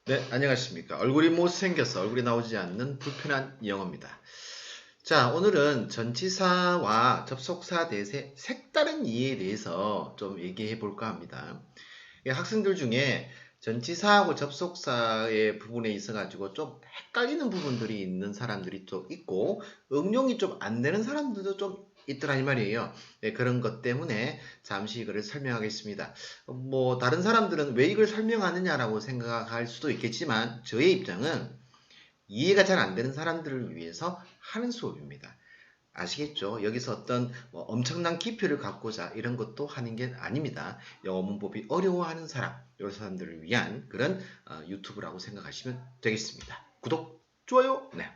네, 안녕하십니까. 얼굴이 못생겨서 얼굴이 나오지 않는 불편한 영어입니다. 자, 오늘은 전치사와 접속사 대세 색다른 이해에 대해서 좀 얘기해 볼까 합니다. 학생들 중에 전치사하고 접속사의 부분에 있어가지고 좀 헷갈리는 부분들이 있는 사람들이 좀 있고, 응용이 좀 안 되는 사람들도 좀 있더라 이 말이에요. 네, 그런 것 때문에 잠시 이거를 설명하겠습니다. 뭐 다른 사람들은 왜 이걸 설명하느냐라고 생각할 수도 있겠지만 저의 입장은 이해가 잘 안 되는 사람들을 위해서 하는 수업입니다. 아시겠죠? 여기서 어떤 뭐 엄청난 깊이를 갖고자 이런 것도 하는 게 아닙니다. 영어 문법이 어려워하는 사람, 이런 사람들을 위한 그런 유튜브라고 생각하시면 되겠습니다. 구독, 좋아요. 네.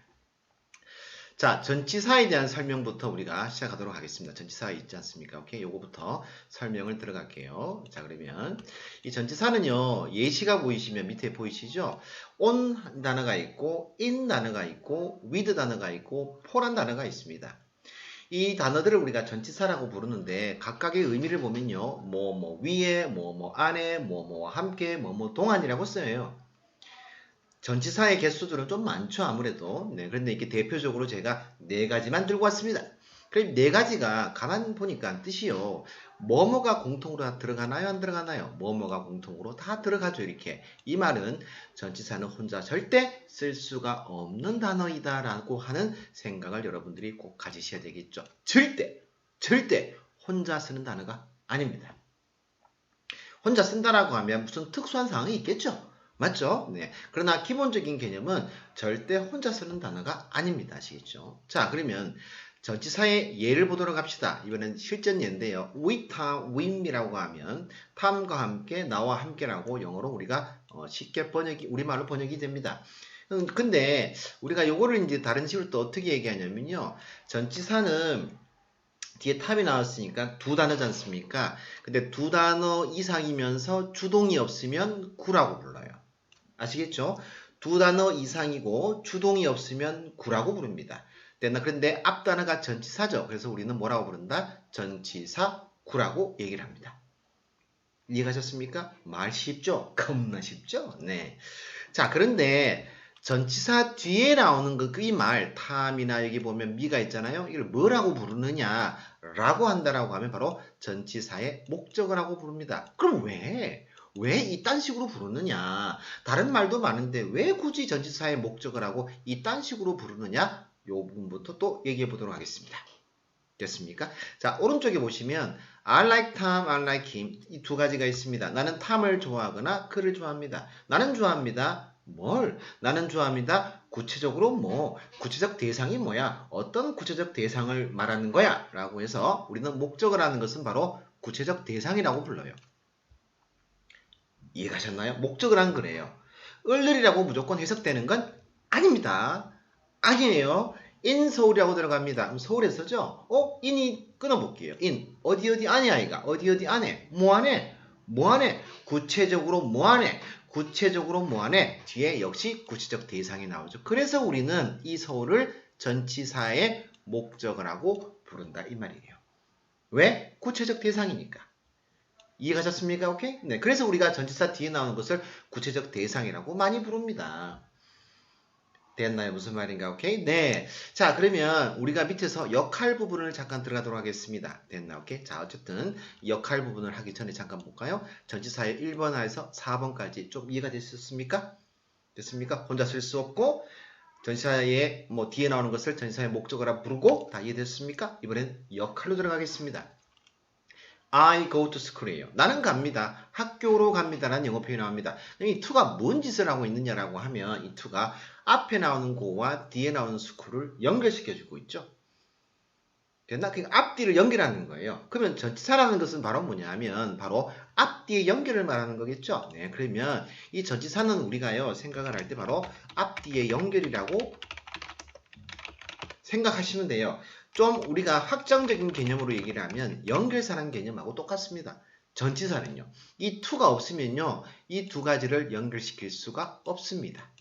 자, 전치사에 대한 설명부터 우리가 시작하도록 하겠습니다. 전치사 있지 않습니까? 오케이, 요거부터 설명을 들어갈게요. 자, 그러면 이 전치사는요, 예시가 보이시면 밑에 보이시죠? on 단어가 있고, in 단어가 있고, with 단어가 있고, for란 단어가 있습니다. 이 단어들을 우리가 전치사라고 부르는데 각각의 의미를 보면요, 위에, 안에, 함께, 동안이라고 써요. 전치사의 개수들은 좀 많죠, 아무래도. 네, 그런데 이렇게 대표적으로 제가 네 가지만 들고 왔습니다. 그럼 네 가지가 가만 보니까 뜻이요. 뭐뭐가 공통으로 다 들어가나요? 안 들어가나요? 뭐뭐가 공통으로 다 들어가죠, 이렇게. 이 말은 전치사는 혼자 절대 쓸 수가 없는 단어이다라고 하는 생각을 여러분들이 꼭 가지셔야 되겠죠. 절대 혼자 쓰는 단어가 아닙니다. 혼자 쓴다라고 하면 무슨 특수한 상황이 있겠죠? 맞죠? 네. 그러나 기본적인 개념은 절대 혼자 쓰는 단어가 아닙니다. 아시겠죠? 자, 그러면 전치사의 예를 보도록 합시다. 이번엔 실전 예인데요. with Tom, with me라고 하면 탐과 함께, 나와 함께라고 영어로 우리가 쉽게 우리말로 번역이 됩니다. 근데 우리가 요거를 이제 다른 식으로 또 어떻게 얘기하냐면요. 전치사는 뒤에 탑이 나왔으니까 두 단어지 않습니까? 근데 두 단어 이상이면서 주동이 없으면 구라고 불러요. 아시겠죠? 두 단어 이상이고 주동이 없으면 구라고 부릅니다. 그런데 앞 단어가 전치사죠. 그래서 우리는 뭐라고 부른다? 전치사 구라고 얘기를 합니다. 이해가셨습니까? 말 쉽죠? 겁나 쉽죠? 네. 자, 그런데 전치사 뒤에 나오는 이 말, 탐이나 여기 보면 미가 있잖아요. 이걸 뭐라고 부르느냐라고 한다라고 하면 바로 전치사의 목적을 하고 부릅니다. 그럼 왜 이딴 식으로 부르느냐? 다른 말도 많은데 왜 굳이 전치사의 목적을 하고 이딴 식으로 부르느냐? 요 부분부터 또 얘기해 보도록 하겠습니다. 됐습니까? 자, 오른쪽에 보시면 I like Tom, I like him 이 두 가지가 있습니다. 나는 탐을 좋아하거나 그를 좋아합니다. 나는 좋아합니다. 뭘? 나는 좋아합니다. 구체적으로 뭐? 구체적 대상이 뭐야? 어떤 구체적 대상을 말하는 거야? 라고 해서 우리는 목적을 하는 것은 바로 구체적 대상이라고 불러요. 이해가셨나요? 목적을 한 거래요. 을을이라고 무조건 해석되는 건 아닙니다. 아니에요. in 서울이라고 들어갑니다. 그럼 서울에서죠? in이 끊어볼게요. in. 어디 안에 아이가? 어디 안에? 뭐 안에? 뭐 안에? 구체적으로 뭐 안에? 구체적으로 뭐 안에? 뒤에 역시 구체적 대상이 나오죠. 그래서 우리는 이 서울을 전치사의 목적을 하고 부른다. 이 말이에요. 왜? 구체적 대상이니까. 이해가셨습니까? 오케이? 네. 그래서 우리가 전치사 뒤에 나오는 것을 구체적 대상이라고 많이 부릅니다. 됐나요? 무슨 말인가? 오케이? 네. 자, 그러면 우리가 밑에서 역할 부분을 잠깐 들어가도록 하겠습니다. 됐나? 오케이? 자, 어쨌든 역할 부분을 하기 전에 잠깐 볼까요? 전치사의 1번에서 4번까지 좀 이해가 되셨습니까? 됐습니까? 혼자 쓸 수 없고 전치사의 뒤에 나오는 것을 전치사의 목적어라 부르고 다 이해됐습니까? 이번엔 역할로 들어가겠습니다. I go to school이에요. 나는 갑니다. 학교로 갑니다라는 영어 표현이 나옵니다. 이 to가 뭔 짓을 하고 있느냐라고 하면 이 to가 앞에 나오는 go와 뒤에 나오는 school을 연결시켜주고 있죠. 됐나? 그러니까 앞뒤를 연결하는 거예요. 그러면 전치사라는 것은 바로 뭐냐면 바로 앞뒤의 연결을 말하는 거겠죠. 네, 그러면 이 전치사는 우리가요 생각을 할 때 바로 앞뒤의 연결이라고 생각하시면 돼요. 좀 우리가 확정적인 개념으로 얘기를 하면 연결사라는 개념하고 똑같습니다. 전치사는요. 이 to가 없으면요. 이 두 가지를 연결시킬 수가 없습니다.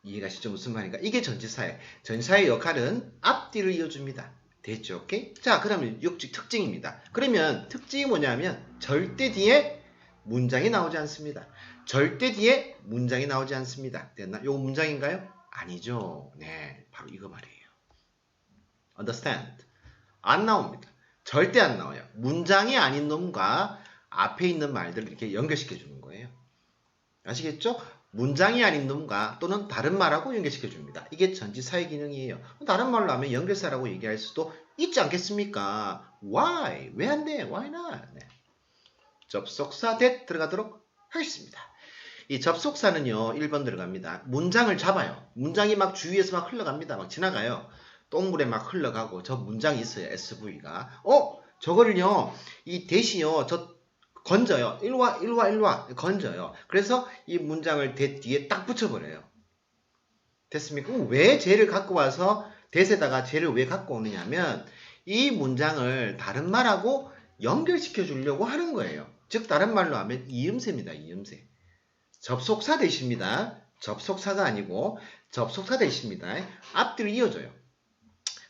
이해가시죠? 무슨 말인가? 이게 전치사예요. 전치사의 역할은 앞뒤를 이어줍니다. 됐죠? 오케이? 자, 그러면 특징입니다. 그러면 특징이 뭐냐면 절대 뒤에 문장이 나오지 않습니다. 절대 뒤에 문장이 나오지 않습니다. 됐나? 요거 문장인가요? 아니죠. 네, 바로 이거 말이에요. understand. 안 나옵니다. 절대 안 나와요. 문장이 아닌 놈과 앞에 있는 말들을 이렇게 연결시켜 주는 거예요. 아시겠죠? 문장이 아닌 놈과 또는 다른 말하고 연결시켜 줍니다. 이게 전치사의 기능이에요. 다른 말로 하면 연결사라고 얘기할 수도 있지 않겠습니까? Why? 왜 안 돼? Why not? 네. 접속사 that 들어가도록 하겠습니다. 이 접속사는요, 1번 들어갑니다. 문장을 잡아요. 문장이 막 주위에서 막 흘러갑니다. 막 지나가요. 똥물에 막 흘러가고 저 문장이 있어요. SV가. 저거를요, 이 대시요, 저 건져요. 일와 건져요. 그래서 이 문장을 대 뒤에 딱 붙여버려요. 됐습니까? 왜 쟤를 갖고 와서 대세다가 쟤를 왜 갖고 오느냐면 이 문장을 다른 말하고 연결시켜 주려고 하는 거예요. 즉 다른 말로 하면 이음새입니다. 이음새. 접속사 대시입니다. 접속사가 아니고 접속사 대시입니다. 앞뒤를 이어줘요.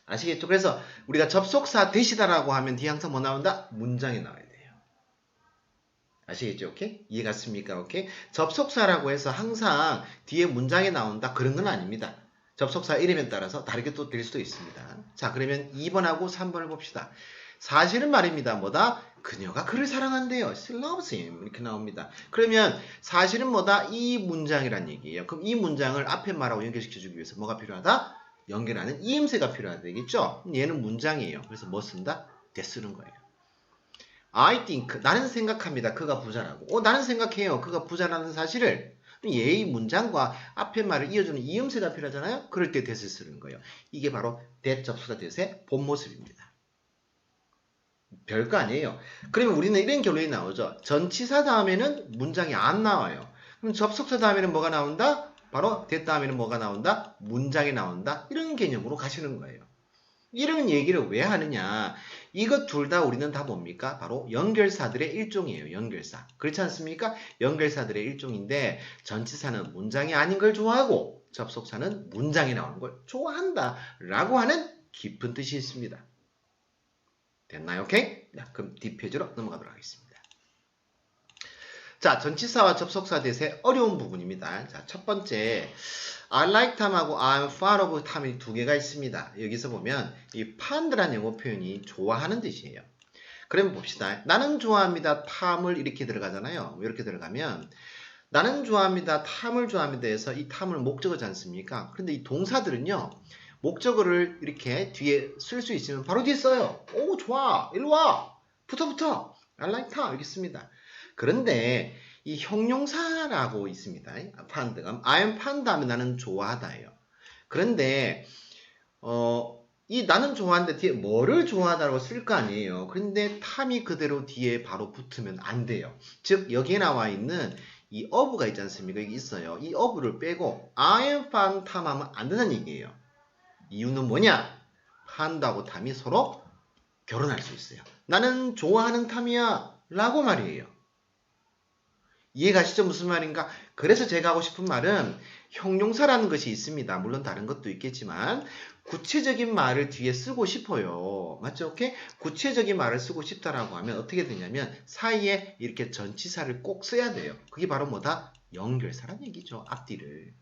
아시겠죠? 그래서 우리가 접속사 대시다라고 하면 뒤에 항상 뭐 나온다? 문장이 나와야 돼요. 아시겠죠? 오케이? 이해 갔습니까? 오케이? 접속사라고 해서 항상 뒤에 문장이 나온다. 그런 건 아닙니다. 접속사 이름에 따라서 다르게 또 될 수도 있습니다. 자, 그러면 2번하고 3번을 봅시다. 사실은 말입니다. 뭐다? 그녀가 그를 사랑한대요. She loves him. 이렇게 나옵니다. 그러면 사실은 뭐다? 이 문장이란 얘기예요. 그럼 이 문장을 앞에 말하고 연결시켜주기 위해서 뭐가 필요하다? 연결하는 이음새가 필요하다. 되겠죠? 얘는 문장이에요. 그래서 뭐 쓴다? that 쓰는 거예요. I think. 나는 생각합니다. 그가 부자라고. 나는 생각해요. 그가 부자라는 사실을. 얘의 문장과 앞에 말을 이어주는 이음새가 필요하잖아요. 그럴 때 that을 쓰는 거예요. 이게 바로 that 접속사 that의 본 모습입니다. 별거 아니에요. 그러면 우리는 이런 결론이 나오죠. 전치사 다음에는 문장이 안 나와요. 그럼 접속사 다음에는 뭐가 나온다? 바로 that 다음에는 뭐가 나온다? 문장이 나온다. 이런 개념으로 가시는 거예요. 이런 얘기를 왜 하느냐? 이것 둘 다 우리는 다 뭡니까? 바로 연결사들의 일종이에요. 연결사. 그렇지 않습니까? 연결사들의 일종인데 전치사는 문장이 아닌 걸 좋아하고 접속사는 문장이 나오는 걸 좋아한다 라고 하는 깊은 뜻이 있습니다. 됐나요? 오케이? 자, 그럼 뒷페이지로 넘어가도록 하겠습니다. 자, 전치사와 접속사 대세 어려운 부분입니다. 자, 첫 번째 I like Tom하고 I'm fond of Tom이 두 개가 있습니다. 여기서 보면 이 fond라는 영어 표현이 좋아하는 뜻이에요. 그러면 봅시다. 나는 좋아합니다. 탐을 이렇게 들어가잖아요. 이렇게 들어가면 나는 좋아합니다. 탐을 좋아합니다 해서 이 탐을 목적어지 않습니까? 그런데 이 동사들은요. 목적어를 이렇게 뒤에 쓸 수 있으면 바로 뒤에 써요. 오 좋아. 일로 와. 붙어. I like Tom 이렇게 씁니다. 그런데 이 형용사라고 있습니다. fond가 I'm fond 하면 나는 좋아하다예요. 그런데 이 나는 좋아하는데 뒤에 뭐를 좋아하다라고 쓸 거 아니에요. 그런데 탐이 그대로 뒤에 바로 붙으면 안 돼요. 즉 여기에 나와 있는 이 of가 있지 않습니까? 여기 있어요. 이 of를 빼고 I'm fond Tom 하면 안 된다는 얘기예요. 이유는 뭐냐? fond하고 탐이 서로 결혼할 수 있어요. 나는 좋아하는 탐이야 라고 말이에요. 이해가시죠? 무슨 말인가? 그래서 제가 하고 싶은 말은 형용사라는 것이 있습니다. 물론 다른 것도 있겠지만 구체적인 말을 뒤에 쓰고 싶어요. 맞죠? 오케이? 구체적인 말을 쓰고 싶다라고 하면 어떻게 되냐면 사이에 이렇게 전치사를 꼭 써야 돼요. 그게 바로 뭐다? 연결사란 얘기죠. 앞뒤를.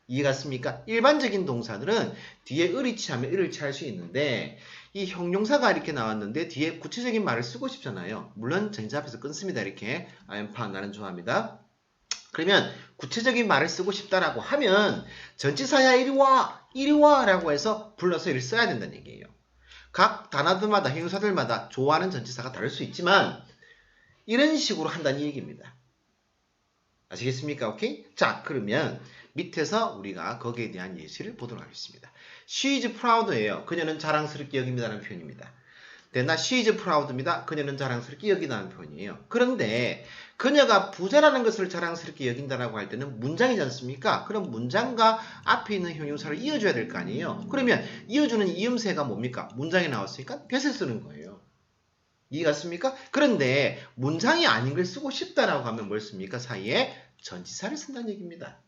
이해갔습니까? 일반적인 동사들은 뒤에 을이 취하면 을을 취할 수 있는데 이 형용사가 이렇게 나왔는데 뒤에 구체적인 말을 쓰고 싶잖아요. 물론 전치사 앞에서 끊습니다. 이렇게 I'm fond, 나는 좋아합니다. 그러면 구체적인 말을 쓰고 싶다라고 하면 전치사야 이리 와 라고 해서 불러서 이를 써야 된다는 얘기예요. 각 단어들마다 형용사들마다 좋아하는 전치사가 다를 수 있지만 이런 식으로 한다는 얘기입니다. 아시겠습니까? 오케이? 자, 그러면 밑에서 우리가 거기에 대한 예시를 보도록 하겠습니다. She is proud예요. 그녀는 자랑스럽게 여깁니다라는 표현입니다. 됐나? She is proud입니다. 그녀는 자랑스럽게 여긴다는 표현이에요. 그런데 그녀가 부자라는 것을 자랑스럽게 여긴다라고 할 때는 문장이지 않습니까? 그럼 문장과 앞에 있는 형용사를 이어줘야 될 거 아니에요? 그러면 이어주는 이음새가 뭡니까? 문장에 나왔으니까 that을 쓰는 거예요. 이해갔습니까? 그런데 문장이 아닌 걸 쓰고 싶다라고 하면 뭘 씁니까? 사이에 전치사를 쓴다는 얘기입니다.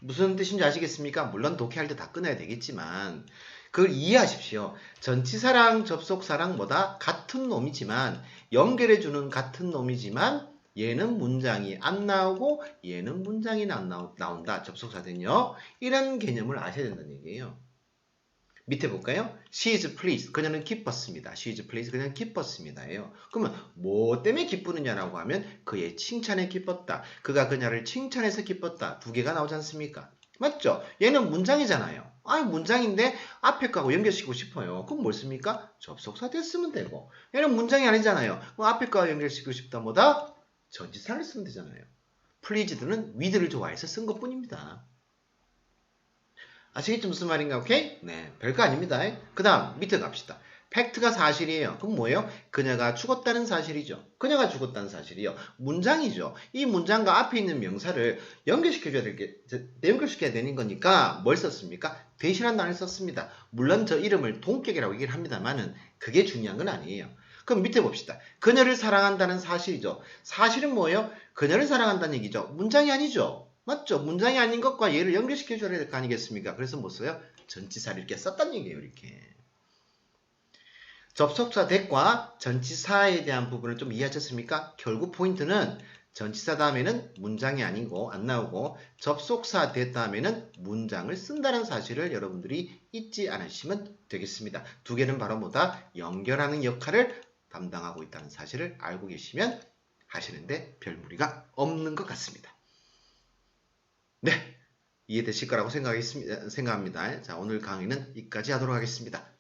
무슨 뜻인지 아시겠습니까? 물론 독해할 때 다 끊어야 되겠지만 그걸 이해하십시오. 전치사랑 접속사랑 뭐다? 같은 놈이지만 연결해주는 같은 놈이지만 얘는 문장이 안 나오고 얘는 문장이 나온다. 접속사는요. 이런 개념을 아셔야 된다는 얘기예요. 밑에 볼까요? She is pleased. 그녀는 기뻤습니다. She is pleased. 그녀는 기뻤습니다예요. 그러면 뭐 때문에 기쁘느냐라고 하면 그의 칭찬에 기뻤다. 그가 그녀를 칭찬해서 기뻤다. 두 개가 나오지 않습니까? 맞죠? 얘는 문장이잖아요. 문장인데 앞에 거하고 연결시키고 싶어요. 그럼 뭘 씁니까? 접속사 됐으면 되고. 얘는 문장이 아니잖아요. 그럼 앞에 거하고 연결시키고 싶다 뭐다? 전치사를 쓰면 되잖아요. pleased는 with를 좋아해서 쓴 것뿐입니다. 아시겠죠? 무슨 말인가? 오케이? 네, 별거 아닙니다. 그 다음 밑에 갑시다. 팩트가 사실이에요. 그럼 뭐예요? 그녀가 죽었다는 사실이죠. 그녀가 죽었다는 사실이요. 문장이죠. 이 문장과 앞에 있는 명사를 연결시켜야 되는 거니까 뭘 썼습니까? 대신한 단어를 썼습니다. 물론 저 이름을 동격이라고 얘기를 합니다만은 그게 중요한 건 아니에요. 그럼 밑에 봅시다. 그녀를 사랑한다는 사실이죠. 사실은 뭐예요? 그녀를 사랑한다는 얘기죠. 문장이 아니죠. 맞죠? 문장이 아닌 것과 얘를 연결시켜줘야 될 거 아니겠습니까? 그래서 뭐 써요? 전치사를 이렇게 썼단 얘기예요. 이렇게. 접속사 that과 전치사에 대한 부분을 좀 이해하셨습니까? 결국 포인트는 전치사 다음에는 문장이 아니고 안 나오고 접속사 that 다음에는 문장을 쓴다는 사실을 여러분들이 잊지 않으시면 되겠습니다. 두 개는 바로 뭐다? 연결하는 역할을 담당하고 있다는 사실을 알고 계시면 하시는데 별 무리가 없는 것 같습니다. 네, 이해되실 거라고 생각합니다. 자, 오늘 강의는 여기까지 하도록 하겠습니다.